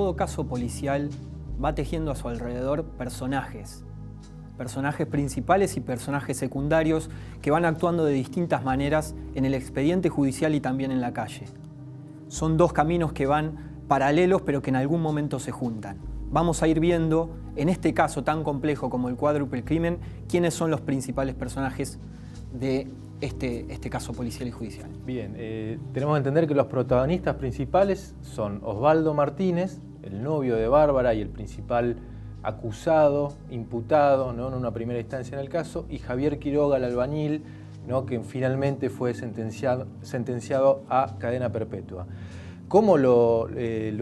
todo caso policial va tejiendo a su alrededor personajes principales y personajes secundarios que van actuando de distintas maneras en el expediente judicial y también en la calle. Son dos caminos que van paralelos pero que en algún momento se juntan. Vamos a ir viendo, en este caso tan complejo como el cuádruple crimen, quiénes son los principales personajes de este caso policial y judicial. Bien, tenemos que entender que los protagonistas principales son Osvaldo Martínez, el novio de Bárbara y el principal acusado, imputado, ¿no?, en una primera instancia en el caso, y Javier Quiroga, el albañil, ¿no?, que finalmente fue sentenciado a cadena perpetua. ¿Cómo lo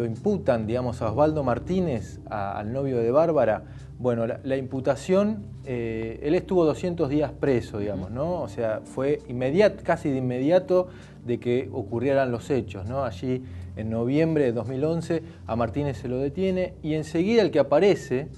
imputan, digamos, a Osvaldo Martínez, al novio de Bárbara? Bueno, la imputación, él estuvo 200 días preso, digamos, ¿no? O sea, fue casi de inmediato de que ocurrieran los hechos, ¿no? Allí, en noviembre de 2011, a Martínez se lo detiene y enseguida el que aparece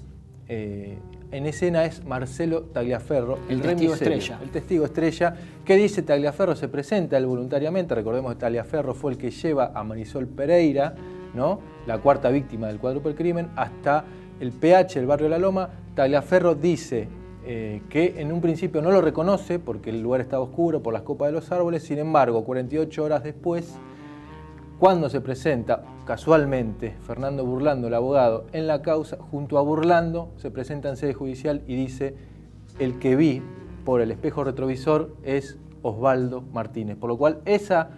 en escena es Marcelo Tagliaferro, el testigo estrella. El testigo estrella. ¿Qué dice Tagliaferro? Se presenta él voluntariamente. Recordemos que Tagliaferro fue el que lleva a Marisol Pereira, ¿no?, la cuarta víctima del cuádruple crimen, hasta el PH, el barrio de La Loma. Tagliaferro dice que en un principio no lo reconoce porque el lugar estaba oscuro por las copas de los árboles. Sin embargo, 48 horas después, cuando se presenta casualmente Fernando Burlando, el abogado, en la causa, junto a Burlando, se presenta en sede judicial y dice: el que vi por el espejo retrovisor es Osvaldo Martínez. Por lo cual esa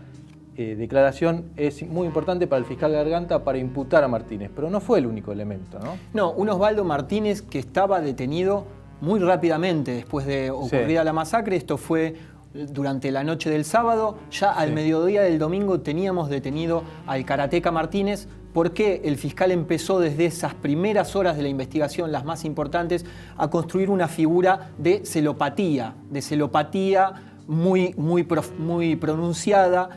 declaración es muy importante para el fiscal Garganta para imputar a Martínez, pero no fue el único elemento, ¿no? No, un Osvaldo Martínez que estaba detenido muy rápidamente después de ocurrida la masacre. Esto fue durante la noche del sábado. Ya al mediodía del domingo teníamos detenido al karateca Martínez, porque el fiscal empezó desde esas primeras horas de la investigación, las más importantes, a construir una figura de celopatía muy pronunciada.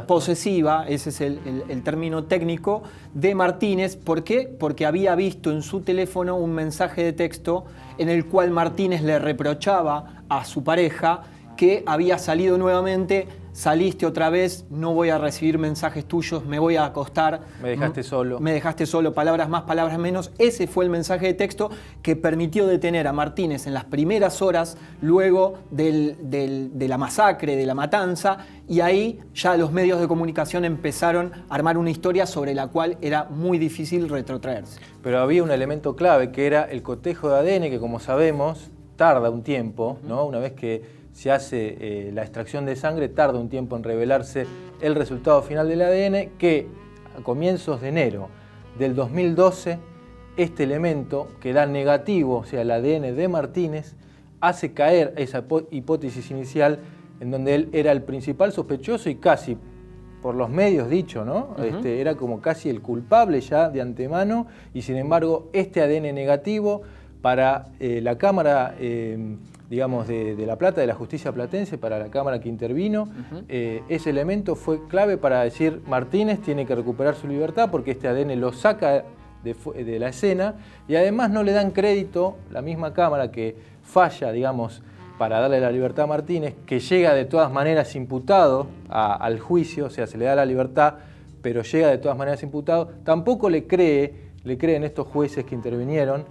Posesiva, ese es el término técnico, de Martínez. ¿Por qué? Porque había visto en su teléfono un mensaje de texto en el cual Martínez le reprochaba a su pareja que había salido nuevamente: saliste otra vez, no voy a recibir mensajes tuyos, me voy a acostar. Me dejaste solo. Me dejaste solo, palabras más, palabras menos. Ese fue el mensaje de texto que permitió detener a Martínez en las primeras horas luego de la masacre, de la matanza, y ahí ya los medios de comunicación empezaron a armar una historia sobre la cual era muy difícil retrotraerse. Pero había un elemento clave que era el cotejo de ADN, que como sabemos tarda un tiempo, ¿no? Una vez que se hace la extracción de sangre, tarda un tiempo en revelarse el resultado final del ADN, que a comienzos de enero del 2012, este elemento que da negativo, o sea, el ADN de Martínez, hace caer esa hipótesis inicial en donde él era el principal sospechoso y casi, por los medios dicho, ¿no? Era como casi el culpable ya de antemano, y sin embargo este ADN negativo para la Cámara digamos, de La Plata, de la justicia platense, para la Cámara que intervino, ese elemento fue clave para decir: Martínez tiene que recuperar su libertad porque este ADN lo saca de la escena, y además no le dan crédito, la misma Cámara que falla, digamos, para darle la libertad a Martínez, que llega de todas maneras imputado al juicio, o sea, se le da la libertad, pero llega de todas maneras imputado. Tampoco le creen estos jueces que intervinieron,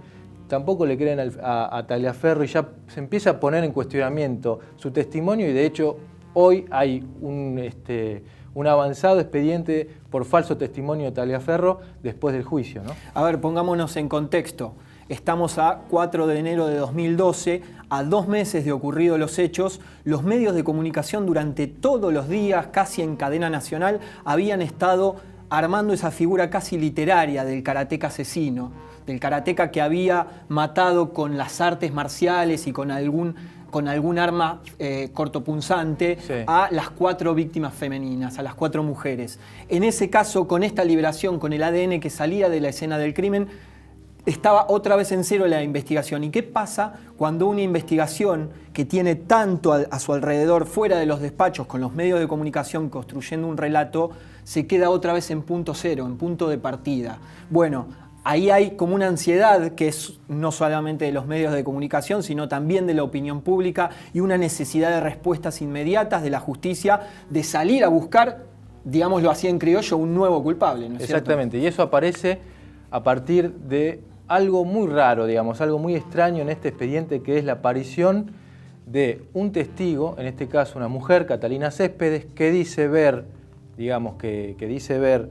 tampoco le creen a Tagliaferro, y ya se empieza a poner en cuestionamiento su testimonio, y de hecho hoy hay un avanzado expediente por falso testimonio de Tagliaferro después del juicio, ¿no? A ver, pongámonos en contexto. Estamos a 4 de enero de 2012, a 2 meses de ocurridos los hechos. Los medios de comunicación durante todos los días, casi en cadena nacional, habían estado armando esa figura casi literaria del karateca asesino, del karateca que había matado con las artes marciales y con algún arma cortopunzante a las 4 víctimas femeninas, a las 4 mujeres. En ese caso, con esta liberación, con el ADN que salía de la escena del crimen, estaba otra vez en cero la investigación. ¿Y qué pasa cuando una investigación que tiene tanto a su alrededor, fuera de los despachos, con los medios de comunicación construyendo un relato, se queda otra vez en punto cero, en punto de partida? Bueno, ahí hay como una ansiedad que es no solamente de los medios de comunicación, sino también de la opinión pública, y una necesidad de respuestas inmediatas de la justicia, de salir a buscar, digámoslo así en criollo, un nuevo culpable, ¿no es cierto? Exactamente, y eso aparece a partir de algo muy raro, digamos, algo muy extraño en este expediente, que es la aparición de un testigo, en este caso una mujer, Catalina Céspedes, que dice ver, digamos, que dice ver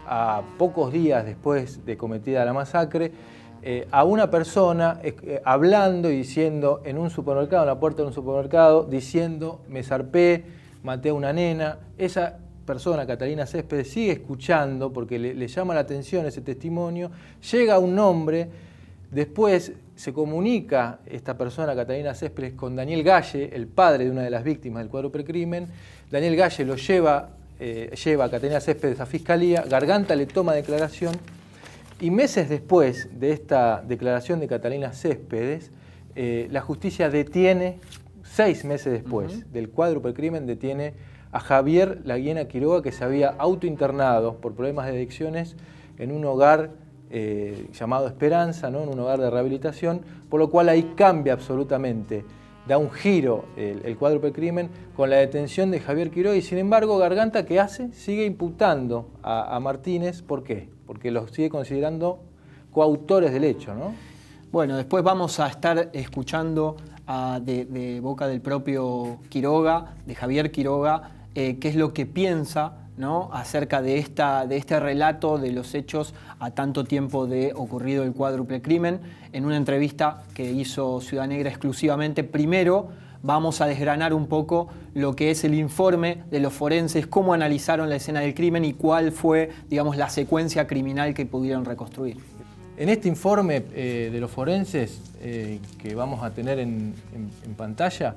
a pocos días después de cometida la masacre, a una persona hablando y diciendo en un supermercado, en la puerta de un supermercado, diciendo: me zarpé, maté a una nena. Esa persona, Catalina Céspedes, sigue escuchando porque le llama la atención ese testimonio. Llega un hombre, después se comunica esta persona, Catalina Céspedes, con Daniel Galle, el padre de una de las víctimas del cuádruple crimen. Daniel Galle lo lleva a Catalina Céspedes a Fiscalía, Garganta le toma declaración, y meses después de esta declaración de Catalina Céspedes, la justicia detiene, 6 meses después del cuádruple crimen, detiene a Javier Laguiena Quiroga, que se había autointernado por problemas de adicciones en un hogar llamado Esperanza, ¿no? En un hogar de rehabilitación, por lo cual ahí cambia absolutamente, da un giro el cuádruple crimen con la detención de Javier Quiroga, y sin embargo Garganta, ¿qué hace? Sigue imputando a Martínez. ¿Por qué? Porque los sigue considerando coautores del hecho, ¿no? Bueno, después vamos a estar escuchando de boca del propio Quiroga, de Javier Quiroga, qué es lo que piensa, ¿no?, acerca de este relato de los hechos a tanto tiempo de ocurrido el cuádruple crimen, en una entrevista que hizo Ciudad Negra exclusivamente. Primero vamos a desgranar un poco lo que es el informe de los forenses, cómo analizaron la escena del crimen y cuál fue, digamos, la secuencia criminal que pudieron reconstruir. En este informe de los forenses que vamos a tener en pantalla,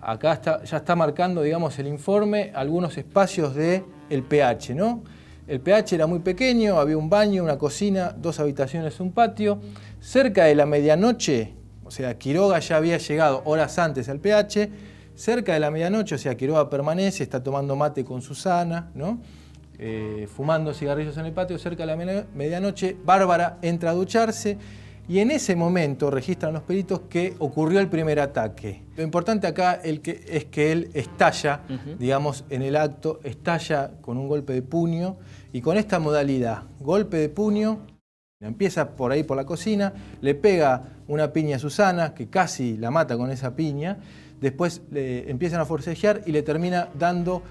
acá ya está marcando, digamos, el informe algunos espacios del pH, ¿no? El pH era muy pequeño, había un baño, una cocina, 2 habitaciones, un patio. Cerca de la medianoche, o sea, Quiroga ya había llegado horas antes al pH. Cerca de la medianoche, o sea, Quiroga permanece, está tomando mate con Susana, ¿no? Fumando cigarrillos en el patio. Cerca de la medianoche, Bárbara entra a ducharse, y en ese momento registran los peritos que ocurrió el primer ataque. Lo importante acá es que él estalla, digamos, en el acto, estalla con un golpe de puño, y con esta modalidad, golpe de puño, empieza por ahí por la cocina, le pega una piña a Susana, que casi la mata con esa piña, después le empiezan a forcejear y le termina dando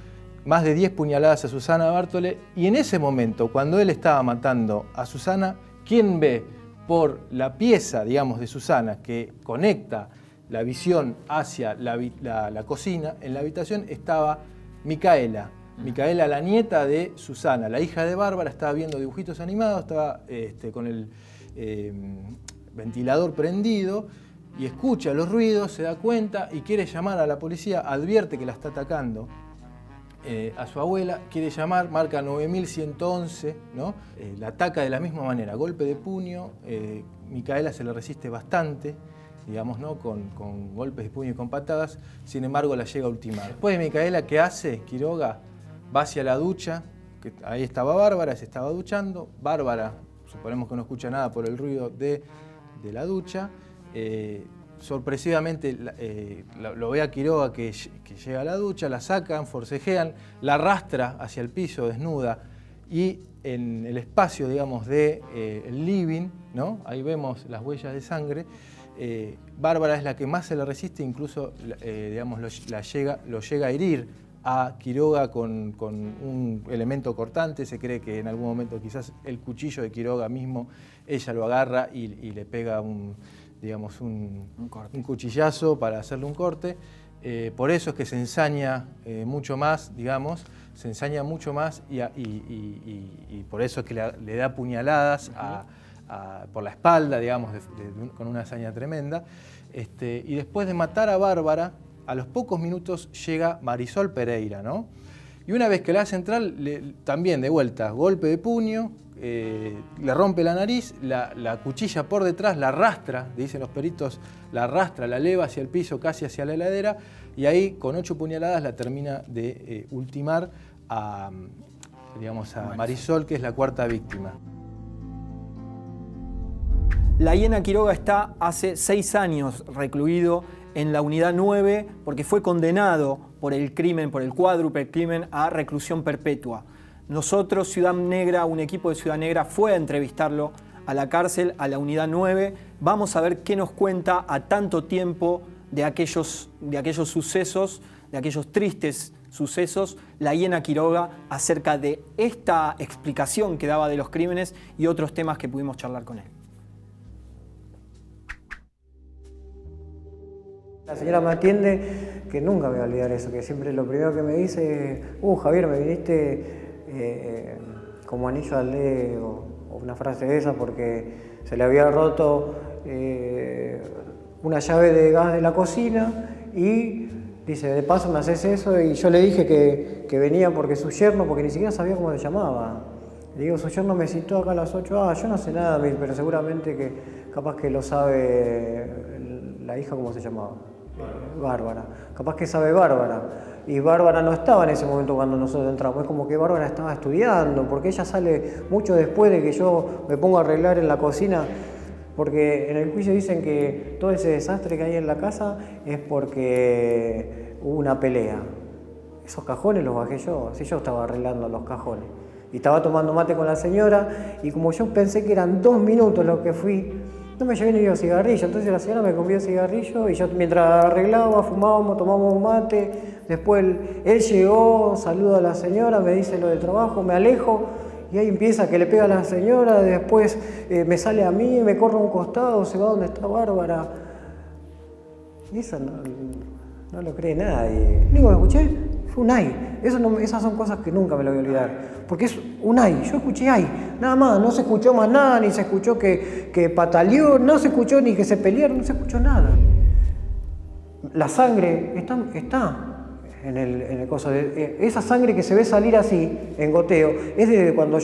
más de 10 puñaladas a Susana Bártole, y en ese momento, cuando él estaba matando a Susana, ¿quién ve? Por la pieza, digamos, de Susana, que conecta la visión hacia la cocina, en la habitación estaba Micaela. Micaela, la nieta de Susana, la hija de Bárbara, estaba viendo dibujitos animados, estaba con el ventilador prendido, y escucha los ruidos, se da cuenta y quiere llamar a la policía, advierte que la está atacando a su abuela, quiere llamar, marca 9111, ¿no? La ataca de la misma manera, golpe de puño. Micaela se le resiste bastante, digamos, ¿no?, con golpes de puño y con patadas, sin embargo la llega a ultimar. Después de Micaela, ¿qué hace? Quiroga va hacia la ducha, que ahí estaba Bárbara, se estaba duchando. Bárbara, suponemos que no escucha nada por el ruido de la ducha. Sorpresivamente lo ve a Quiroga que llega a la ducha, la sacan, forcejean, la arrastra hacia el piso desnuda, y en el espacio, digamos, del living, ¿no?, ahí vemos las huellas de sangre. Bárbara es la que más se le resiste, incluso digamos, lo llega a herir a Quiroga con un elemento cortante. Se cree que en algún momento quizás el cuchillo de Quiroga mismo, ella lo agarra y le pega un cuchillazo para hacerle un corte. Por eso es que se ensaña mucho más, digamos, se ensaña mucho más, y por eso es que le da puñaladas por la espalda, digamos, con una hazaña tremenda. Y después de matar a Bárbara, a los pocos minutos llega Marisol Pereira, ¿no? Y una vez que la hace entrar, también de vuelta, golpe de puño, le rompe la nariz, la cuchilla por detrás, la arrastra, dicen los peritos, la arrastra, la eleva hacia el piso, casi hacia la heladera, y ahí con 8 puñaladas la termina de ultimar a Marisol, que es la 4ª víctima. Laguiena Quiroga está hace 6 años recluido en la unidad 9 porque fue condenado por el crimen, por el cuádruple crimen, a reclusión perpetua. Nosotros, Ciudad Negra, un equipo de Ciudad Negra fue a entrevistarlo a la cárcel, a la unidad 9. Vamos a ver qué nos cuenta a tanto tiempo de aquellos sucesos, de aquellos tristes sucesos, la hiena Quiroga, acerca de esta explicación que daba de los crímenes y otros temas que pudimos charlar con él. La señora me atiende, que nunca me voy a olvidar eso, que siempre lo primero que me dice, Javier, me viniste como anillo al dedo, o una frase de esa, porque se le había roto una llave de gas de la cocina y dice, de paso me haces eso, y yo le dije que venía porque su yerno, porque ni siquiera sabía cómo se llamaba. Le digo, su yerno me citó acá a las 8, yo no sé nada, pero seguramente que capaz que lo sabe la hija, ¿cómo se llamaba? Bárbara, capaz que sabe Bárbara, y Bárbara no estaba en ese momento cuando nosotros entramos, es como que Bárbara estaba estudiando, porque ella sale mucho después de que yo me pongo a arreglar en la cocina, porque en el juicio dicen que todo ese desastre que hay en la casa es porque hubo una pelea. Esos cajones los bajé yo, así yo estaba arreglando los cajones, y estaba tomando mate con la señora, y como yo pensé que eran 2 minutos lo que fui, no me llevé ni un cigarrillo, entonces la señora me comió el cigarrillo y yo mientras arreglaba, fumábamos, tomábamos un mate, después él llegó, saluda a la señora, me dice lo del trabajo, me alejo y ahí empieza que le pega a la señora, después me sale a mí, me corre a un costado, se va donde está Bárbara. Y eso no lo cree nadie. Lo único que escuché fue un ay. Esas son cosas que nunca me lo voy a olvidar. Porque es un ay. Yo escuché ay. Nada más. No se escuchó más nada, ni se escuchó que pataleó, no se escuchó ni que se pelearon, no se escuchó nada. La sangre está en el coso. Esa sangre que se ve salir así, en goteo, es de cuando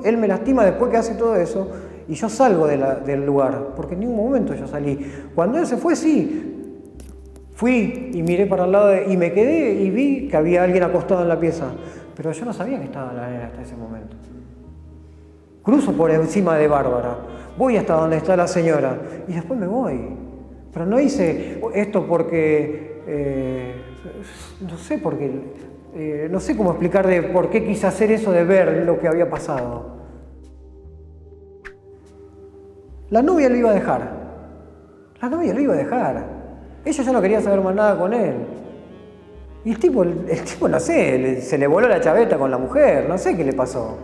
él me lastima después que hace todo eso, y yo salgo del lugar. Porque en ningún momento yo salí. Cuando él se fue, sí. Fui y miré para el lado y me quedé y vi que había alguien acostado en la pieza. Pero yo no sabía que estaba la nena hasta ese momento. Cruzo por encima de Bárbara, voy hasta donde está la señora y después me voy. Pero no hice esto porque, no sé por qué, no sé cómo explicar de por qué quise hacer eso de ver lo que había pasado. La novia lo iba a dejar. La novia lo iba a dejar. Ella ya no quería saber más nada con él. Y el tipo no sé, se le voló la chaveta con la mujer, no sé qué le pasó.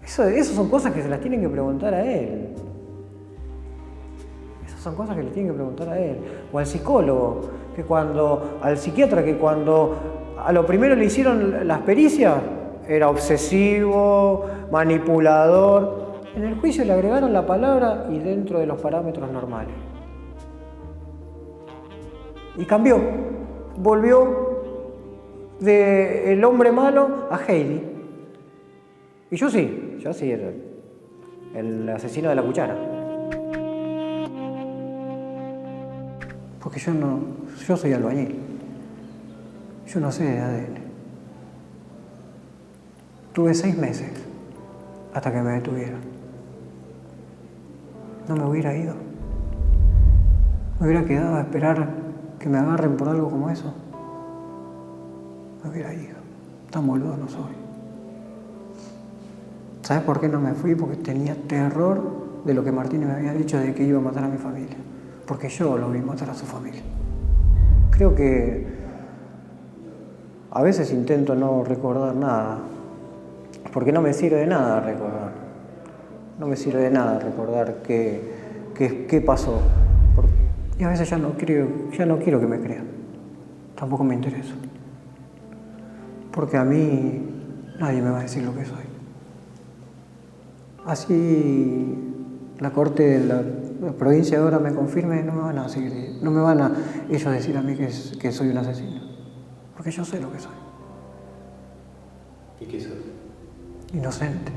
Esas son cosas que se las tienen que preguntar a él. Esas son cosas que le tienen que preguntar a él. O al psicólogo, al psiquiatra, que cuando a lo primero le hicieron las pericias, era obsesivo, manipulador. En el juicio le agregaron la palabra y dentro de los parámetros normales. Y cambió, volvió del hombre malo a Heidi. Y yo sí, el asesino de la cuchara. Porque yo soy albañil. Yo no sé de ADN. Tuve 6 meses hasta que me detuvieron. No me hubiera ido. Me hubiera quedado a esperar que me agarren por algo como eso. Me hubiera ido. Tan boludo no soy. ¿Sabes por qué no me fui? Porque tenía terror de lo que Martínez me había dicho de que iba a matar a mi familia. Porque yo lo vi matar a su familia. Creo que a veces intento no recordar nada. Porque no me sirve de nada recordar. No me sirve de nada recordar qué pasó. Y a veces ya no quiero que me crean. Tampoco me interesa. Porque a mí nadie me va a decir lo que soy. Así la corte de la provincia de ahora me confirme, no me van a seguir, no me van a ellos decir a mí que soy un asesino. Porque yo sé lo que soy. ¿Y qué sos? Inocente.